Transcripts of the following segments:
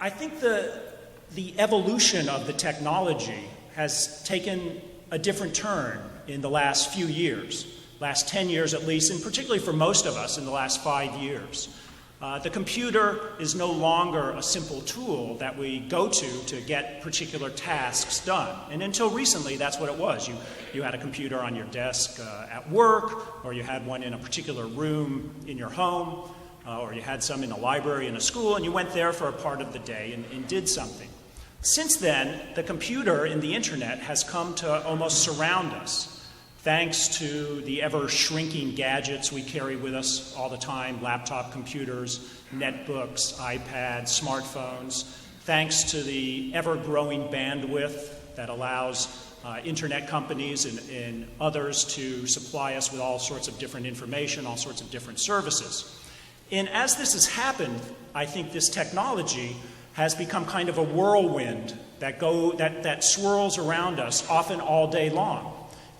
I think the evolution of the technology has taken a different turn in the last few years, last 10 years at least, and particularly for most of us in the last 5 years. The computer is no longer a simple tool that we go to get particular tasks done. And until recently, that's what it was. You had a computer on your desk at work, or you had one in a particular room in your home, or you had some in a library in a school, and you went there for a part of the day and did something. Since then, the computer and the internet has come to almost surround us, thanks to the ever-shrinking gadgets we carry with us all the time, laptop computers, netbooks, iPads, smartphones, thanks to the ever-growing bandwidth that allows internet companies and others to supply us with all sorts of different information, all sorts of different services. And as this has happened, I think this technology has become kind of a whirlwind that swirls around us, often all day long.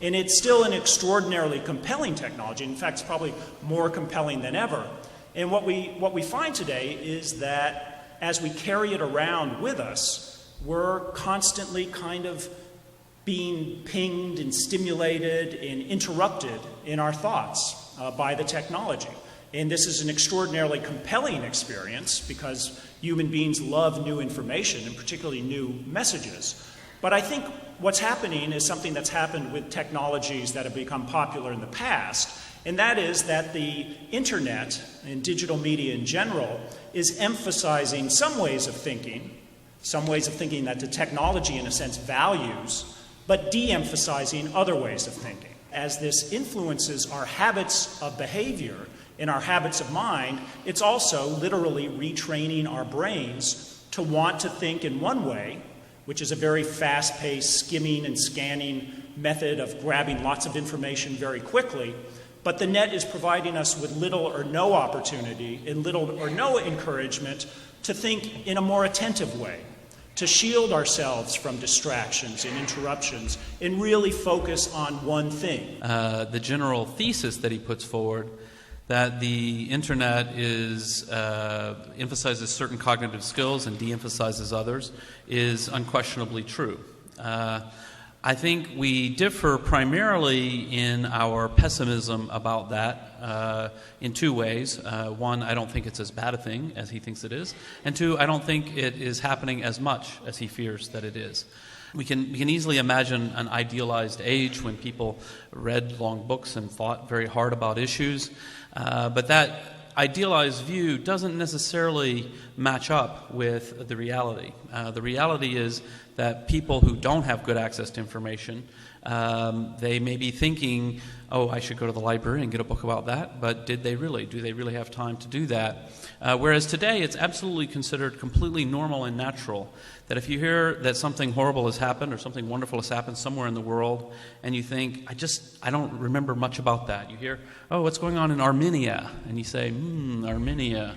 And it's still an extraordinarily compelling technology. In fact, it's probably more compelling than ever. And what we find today is that as we carry it around with us, we're constantly kind of being pinged and stimulated and interrupted in our thoughts by the technology. And this is an extraordinarily compelling experience because human beings love new information, and particularly new messages. But I think what's happening is something that's happened with technologies that have become popular in the past, and that is that the internet and digital media in general is emphasizing some ways of thinking that the technology in a sense values, but de-emphasizing other ways of thinking. As this influences our habits of behavior and our habits of mind, it's also literally retraining our brains to want to think in one way, which is a very fast-paced skimming and scanning method of grabbing lots of information very quickly. But the net is providing us with little or no opportunity and little or no encouragement to think in a more attentive way, to shield ourselves from distractions and interruptions and really focus on one thing. The general thesis that he puts forward, that the internet emphasizes certain cognitive skills and de-emphasizes others, is unquestionably true. I think we differ primarily in our pessimism about that in two ways. One, I don't think it's as bad a thing as he thinks it is. And two, I don't think it is happening as much as he fears that it is. We can easily imagine an idealized age when people read long books and thought very hard about issues. But that idealized view doesn't necessarily match up with the reality. The reality is that people who don't have good access to information, they may be thinking, oh, I should go to the library and get a book about that, but did they really? Do they really have time to do that? Whereas today it's absolutely considered completely normal and natural that if you hear that something horrible has happened or something wonderful has happened somewhere in the world and you think, I don't remember much about that. You hear, oh, what's going on in Armenia? And you say, Armenia,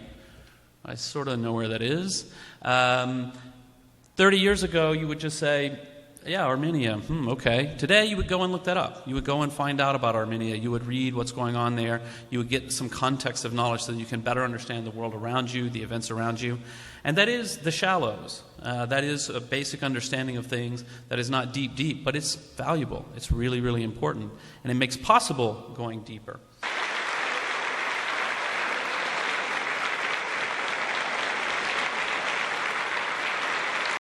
I sort of know where that is. 30 years ago, you would just say, yeah, Armenia, okay. Today, you would go and look that up. You would go and find out about Armenia. You would read what's going on there. You would get some context of knowledge so that you can better understand the world around you, the events around you. And that is the shallows. That is a basic understanding of things that is not deep, but it's valuable. It's really, really important. And it makes possible going deeper.